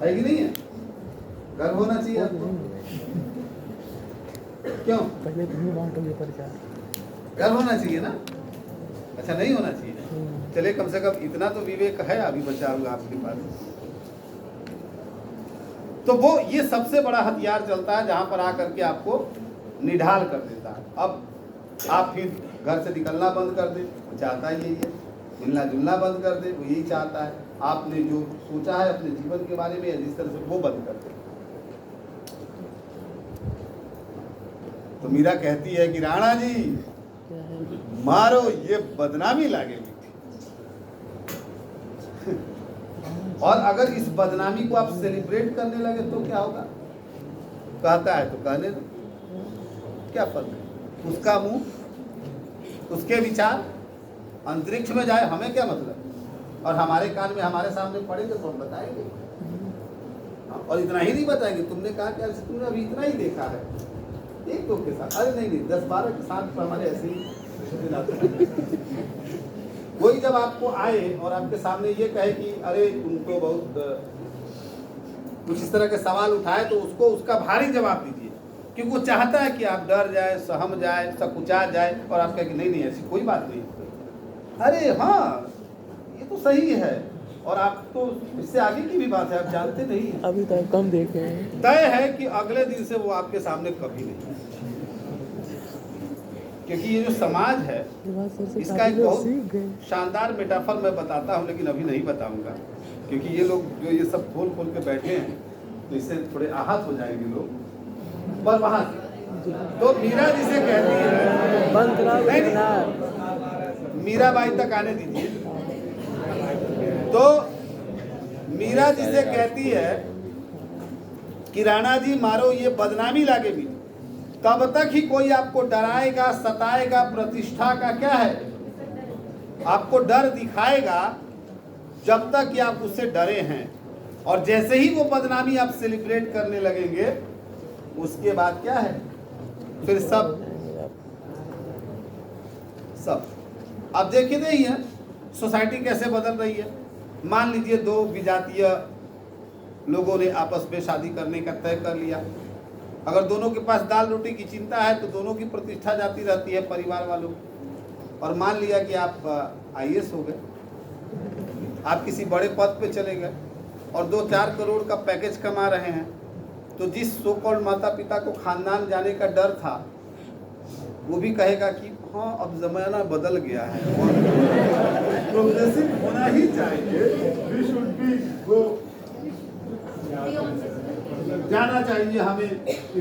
है कि नहीं है। गर्व होना चाहिए आपको, क्यों पहले तुम्हें बांटोगे प्रचार, गर्व होना चाहिए ना। अच्छा नहीं होना चाहिए, चले कम से कम इतना तो विवेक है अभी बचा हुआ आपके पास। तो वो ये सबसे बड़ा हथियार चलता है जहां पर आकर के आपको निढाल कर देता है। अब आप फिर घर से निकलना बंद कर दे, वो चाहता है यही है, मिलना जुलना बंद कर दे, वो यही चाहता है। आपने जो सोचा है अपने जीवन के बारे में जिस तरह से वो बंद कर दे। तो मीरा कहती है कि राणा जी मारो ये बदनामी लागेगी। और अगर इस बदनामी को आप सेलिब्रेट करने लगे तो क्या होगा? कहता है तो कहने दो, क्या फर्क है? उसका मुंह, उसके विचार अंतरिक्ष में जाए, हमें क्या मतलब? और हमारे कान में हमारे सामने पड़ेंगे तो हम बताएंगे। और इतना ही नहीं बताएंगे, तुमने कहा कि अरे तुमने अभी इतना ही देखा है, एक दो के साथ, अरे नहीं 10-12 के साथ तो हमारे ऐसे ही। कोई जब आपको आए और आपके सामने ये कहे कि अरे तुम तो बहुत कुछ इस तरह के सवाल उठाए, तो उसको उसका भारी जवाब दीजिए, क्योंकि वो चाहता है कि आप डर जाए, सहम जाए, सकुचा जाए, और आप कहें कि नहीं नहीं ऐसी कोई बात नहीं, अरे हाँ ये तो सही है, और आप तो इससे आगे की भी बात है, आप जानते नहीं हैं। अभी तो कम देखे हैं। तय है कि अगले दिन से वो आपके सामने कभी नहीं, क्योंकि ये जो समाज है इसका एक बहुत शानदार मेटाफर मैं बताता हूँ, लेकिन अभी नहीं बताऊंगा, क्योंकि ये लोग जो ये सब खोल खोल के बैठे हैं तो इससे थोड़े आहत हो जाएंगे लोग। पर वहाँ तो मीरा जिसे कहती है, मीराबाई तक आने दीजिए, तो मीरा जिसे कहती है कि राणा जी मारो ये बदनामी लागे भी, तब तक ही कोई आपको डराएगा, सताएगा, प्रतिष्ठा का क्या है, आपको डर दिखाएगा जब तक कि आप उससे डरे हैं। और जैसे ही वो बदनामी आप सेलिब्रेट करने लगेंगे, उसके बाद क्या है, फिर सब अब देखिए नहीं है सोसाइटी कैसे बदल रही है। मान लीजिए दो विजातीय लोगों ने आपस में शादी करने का तय कर लिया, अगर दोनों के पास दाल रोटी की चिंता है तो दोनों की प्रतिष्ठा जाती रहती है परिवार वालों। और मान लिया कि आप IAS हो गए, आप किसी बड़े पद पे चले गए और 2-4 करोड़ का पैकेज कमा रहे हैं, तो जिस सो कॉल्ड माता पिता को खानदान जाने का डर था, वो भी कहेगा कि हाँ अब जमाना बदल गया है, प्रोग्रेसिव होना ही चाहिए, वी शुड बी गो, जाना चाहिए हमें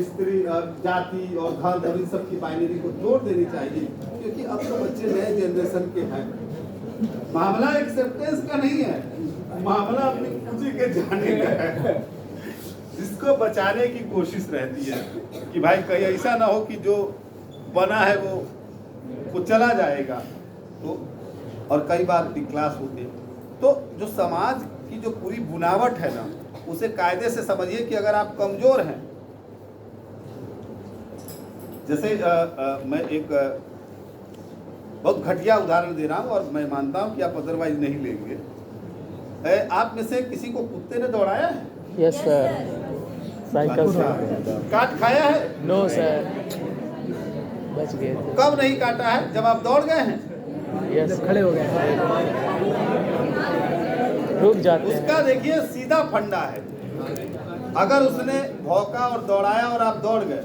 स्त्री जाति और धर्म और इन सब की बाइनरी को तोड़ देनी चाहिए, क्योंकि अब तो बच्चे नए जनरेशन के हैं। मामला एक्सेप्टेंस का नहीं है, मामला अपनी पूंजी के जाने का है, जिसको बचाने की कोशिश रहती है कि भाई कहीं ऐसा ना हो कि जो बना है वो चला जाएगा। तो और कई बार क्लास होते, तो जो समाज की जो पूरी बुनावट है ना, उसे कायदे से समझिए कि अगर आप कमजोर हैं, जैसे मैं एक बहुत घटिया उदाहरण दे रहा हूँ और मैं मानता हूँ कि आप अदरवाइज नहीं लेंगे। आप में से किसी को कुत्ते ने दौड़ाया है? यस सर, साइकिल से। काट खाया है? नो सर, बच गए। कब नहीं काटा है? जब आप दौड़ गए हैं। यस, खड़े हो गए, रुक जाते हैं। उसका देखिए सीधा फंडा है, अगर उसने भौंका और दौड़ाया और आप दौड़ गए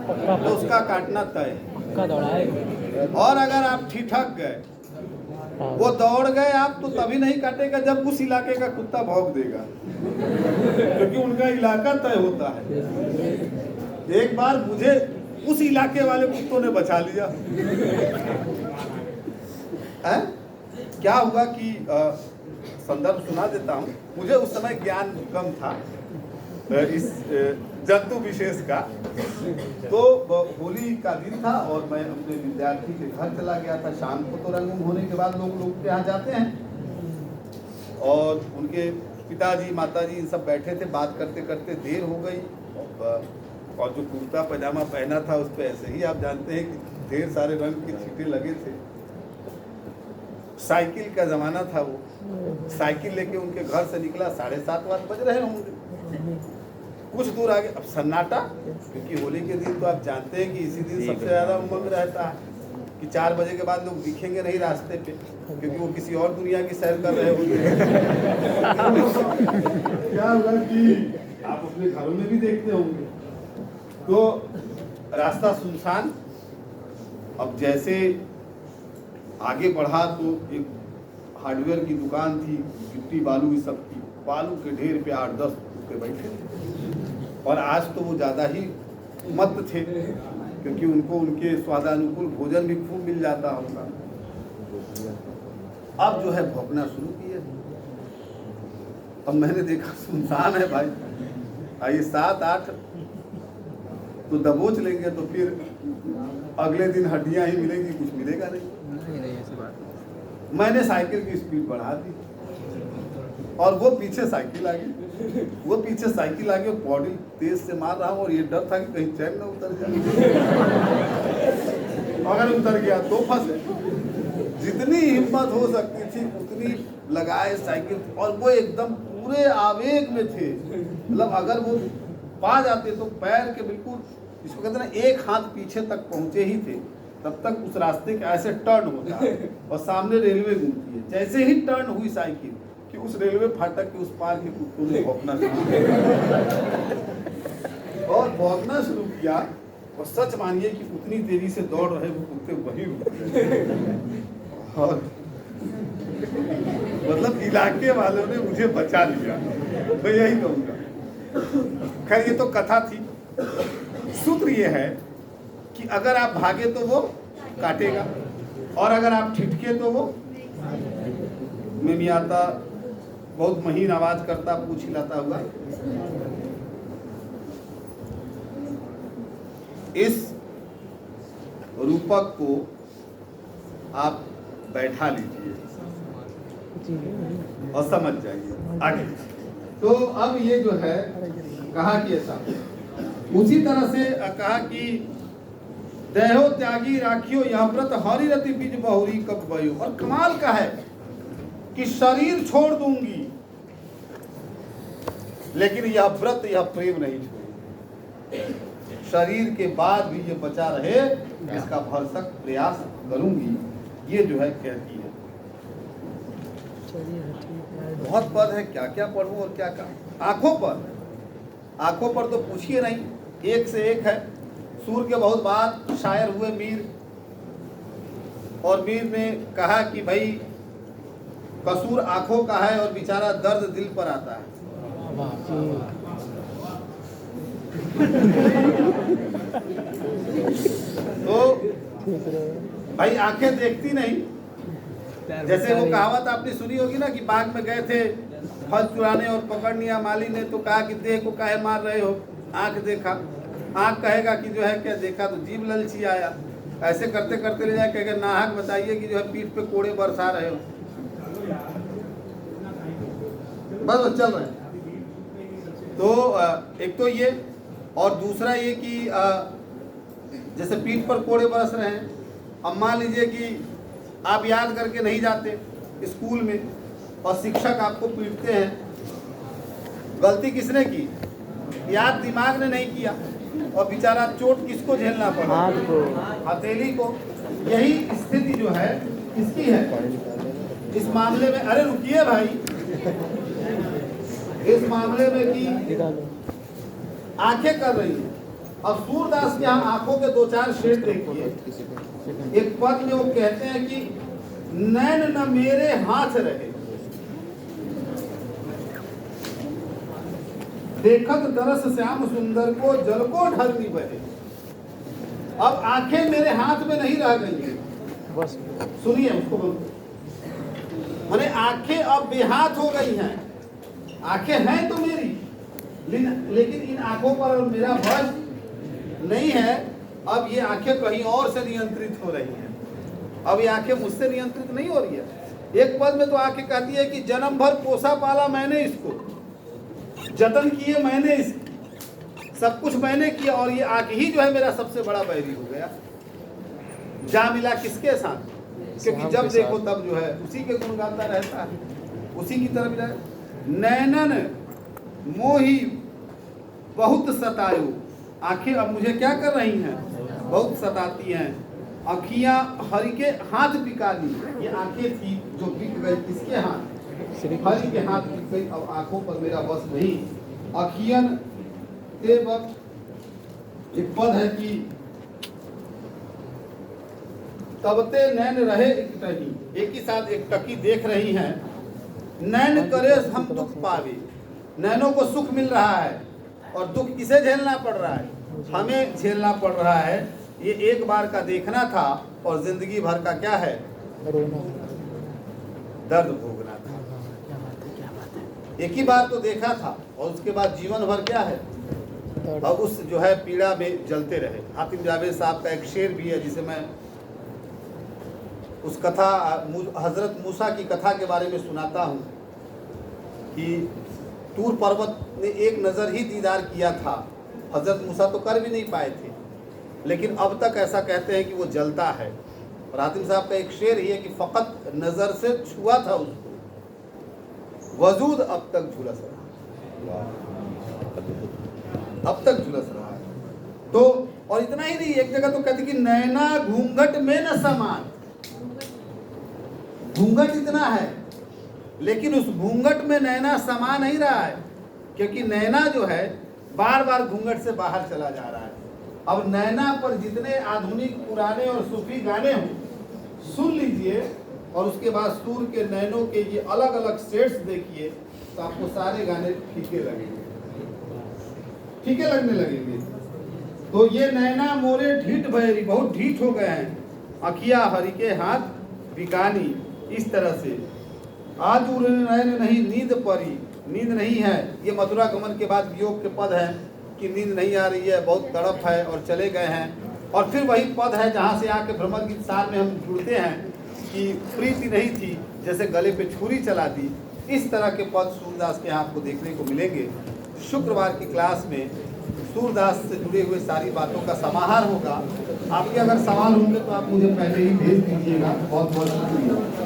तो उसका काटना तय है। और अगर आप ठिठक गए, वो दौड़ गए आप, तो तभी नहीं काटेगा जब उस इलाके का कुत्ता भौंक देगा, क्योंकि उनका इलाका तय होता है। एक बार मुझे उस इलाके वाले कुत्तों ने बचा लिया। है? क्या हुआ कि संदर्भ सुना देता हूँ, मुझे उस समय ज्ञान कम था इस जंतु विशेष का। तो होली का दिन था और मैं अपने विद्यार्थी के घर चला गया था। शाम को तो रंग होने के बाद लोग के यहाँ जाते हैं, और उनके पिताजी माताजी इन सब बैठे थे, बात करते करते देर हो गई। और जो कुर्ता पजामा पहना था उस पर ऐसे ही आप जानते हैं कि ढेर सारे रंग के छींटे लगे थे। साइकिल का जमाना था, वो साइकिल लेके उनके घर से निकला, 7:30 बज रहे होंगे। कुछ दूर आगे अब सन्नाटा, क्योंकि होली के दिन तो आप जानते हैं कि इसी दिन सबसे ज्यादा उमंग रहता है कि 4 बजे के बाद लोग दिखेंगे नहीं रास्ते पे, क्योंकि वो किसी और दुनिया की सैर कर रहे होंगे। क्या होगा कि आप अपने घरों में भी देखते होंगे, तो रास्ता सुनसान। अब जैसे आगे बढ़ा तो एक हार्डवेयर की दुकान थी, गिट्टी बालू ये सब की, बालू के ढेर पे 8-10 कुत्ते बैठे थे। और आज तो वो ज़्यादा ही मत थे, क्योंकि उनको उनके स्वादानुकूल भोजन भी खूब मिल जाता होगा। अब जो है भौंकना शुरू किए, अब मैंने देखा सुनसान है भाई, ये 7-8 तो दबोच लेंगे तो फिर अगले दिन हड्डियां ही मिलेंगी, कुछ मिलेगा नहीं। ऐसी बात। मैंने साइकिल की स्पीड बढ़ा दी और वो पीछे साइकिल आ गई, वो पीछे साइकिल आ गई और बॉडी तेज से मार रहा हूँ और ये डर था कि कहीं चैन ना उतर जाए, अगर उतर गया तो फंसे। जितनी हिम्मत हो सकती थी उतनी लगाए साइकिल, और वो एकदम पूरे आवेग में थे। मतलब अगर वो पा जाते तो पैर के बिल्कुल, इसको कहते हैं ना, एक हाथ पीछे तक पहुंचे ही थे, तब तक उस रास्ते का ऐसे टर्न होता है और सामने रेलवे घूमती है। जैसे ही टर्न हुई साइकिल कि उस रेलवे फाटक के उस पार के कुत्तों ने भौंकना शुरू किया और भौंकना शुरू किया, और सच मानिए कि उतनी तेजी से दौड़ रहे वो कुत्ते वही रुक गए। और मतलब इलाके वालों ने मुझे बचा लिया, मैं यही कहूँगा। खैर ये तो कथा थी। सूत्र ये है कि अगर आप भागे तो वो काटेगा, और अगर आप ठिठके तो वो मिमियाता, बहुत महीन आवाज करता, पूछ हिलाता हुआ। इस रूपक को आप बैठा लीजिए और समझ जाइए आगे। तो अब ये जो है कहा कि ऐसा, उसी तरह से कहा कि देहो त्यागी राखियो यह व्रत हरि रति बीज बहुरी कब भयो। और कमाल का है कि शरीर छोड़ दूंगी लेकिन यह व्रत, यह प्रेम नहीं छोड़ूंगी। शरीर के बाद भी ये बचा रहे इसका भरसक प्रयास करूंगी, ये जो है कहती है। बहुत पद है, क्या क्या पढ़ूं और क्या क्या। आंखों पर तो पूछिए नहीं, एक से एक है। सूर के बहुत बाद शायर हुए मीर, और मीर ने कहा कि भाई कसूर आंखों का है और बेचारा दर्द दिल पर आता है। तो भाई आंखें देखती नहीं। जैसे वो कहावत आपने सुनी होगी ना कि बाग में गए थे फल चुराने और पकड़ लिया माली ने, तो कहा कि देह को काहे मार रहे हो, आंख देखा। आंख कहेगा कि जो है क्या देखा, तो जीभ ललची आया। ऐसे करते करते ले जाए कहेगा नाहक बताइए कि जो है पीठ पे कोड़े बरसा रहे हो। बस चल रहे हैं। तो एक तो ये, और दूसरा ये कि जैसे पीठ पर कोड़े बरस रहे हैं। अब मान लीजिए कि आप याद करके नहीं जाते स्कूल में और शिक्षक आपको पीटते हैं, गलती किसने की? याद दिमाग ने नहीं किया, और बेचारा चोट किसको झेलना पड़ा? हथेली को। यही स्थिति जो है किसकी है इस मामले में? अरे रुकिए भाई, इस मामले में कि आंखें कर रही हैं। अब सूरदास के यहाँ आंखों के 2-4 शेड देखिए। एक पद में वो कहते हैं कि नैन न मेरे हाथ रहे, देखत दरस श्याम सुंदर को जल को ढलनी बहे। अब आंखें मेरे हाथ में नहीं रह गई है। बस सुनिए उसको, माने आंखें अब बेहाथ हो गई हैं। आंखें हैं तो मेरी, लेकिन इन आंखों पर मेरा बस नहीं है। अब ये आंखें कहीं और से नियंत्रित हो रही हैं। अब ये आंखें मुझसे नियंत्रित नहीं हो रही है। एक पद में तो आंखें कहती है कि जन्म भर पोसा पाला मैंने इसको, जतन किए मैंने इसकी, सब कुछ मैंने किया, और ये आंख ही जो है मेरा सबसे बड़ा बैरी हो गया। जा मिला किसके साथ? क्योंकि जब देखो तब जो है उसी के गुण गाता रहता है, उसी की तरफ जाए। नैनन मोही बहुत सतायो, आंखें अब मुझे क्या कर रही हैं? बहुत सताती हैं। आँखियाँ हरि के हाथ बिका ली। ये आंखें थी जो बिक गई किसके हाथ? हरि के हाथ बिक गई। अब आंखों पर मेरा बस नहीं। अखियन ते वक्त एक पद है कि तबते नैन रहे एक टही, एक ही साथ एक टकी देख रही हैं। नैन करे हम दुख पावे, नैनों को सुख मिल रहा है और दुख किसे झेलना पड़ रहा है? हमें झेलना पड़ रहा है। ये एक बार का देखना था और जिंदगी भर का क्या है? दर्द भोगना था। एक ही बार तो देखा था और उसके बाद जीवन भर क्या है, और उस जो है पीड़ा में जलते रहे। हातिम जावेद साहब का एक शेर भी है जिसे मैं उस कथा हजरत मूसा की कथा के बारे में सुनाता हूँ कि तूर पर्वत ने एक नज़र ही दीदार किया था, हजरत मूसा तो कर भी नहीं पाए थे, लेकिन अब तक ऐसा कहते हैं कि वो जलता है। और हातिम साहब का एक शेर ही है कि फ़कत नज़र से छुआ था उसको, वजूद अब तक झुलस रहा, अब तक झुलस रहा है। तो और इतना ही नहीं, एक जगह तो कहते कि नैना घूंघट में न समान, घूंघट इतना है लेकिन उस घूंघट में नैना समा नहीं रहा है, क्योंकि नैना जो है बार बार घूंघट से बाहर चला जा रहा है। अब नैना पर जितने आधुनिक पुराने और सूफी गाने हों सुन लीजिए, और उसके बाद सूर के नैनों के ये अलग अलग सेट्स देखिए, तो आपको सारे गाने फीके लगेंगे, फीके लगने लगेंगे। तो ये नैना मोरे ढीठ भैरी, बहुत ढीठ हो गए हैं, अखिया हरि के हाथ बिकानी, इस तरह से। आज उड़े नैन नहीं नींद परी, नींद नहीं है। ये मथुरा गमन के बाद वियोग के पद हैं कि नींद नहीं आ रही है, बहुत तड़प है और चले गए हैं। और फिर वही पद है जहाँ से आके भ्रमर गीत सार में हम जुड़ते हैं कि प्रीति नहीं थी जैसे गले पे छुरी चला दी। इस तरह के पद सूरदास के यहाँ आपको देखने को मिलेंगे। शुक्रवार की क्लास में सूरदास से जुड़े हुए सारी बातों का समाहार होगा। आपके अगर सवाल होंगे तो आप मुझे पहले ही भेज दीजिएगा। बहुत बहुत शुक्रिया।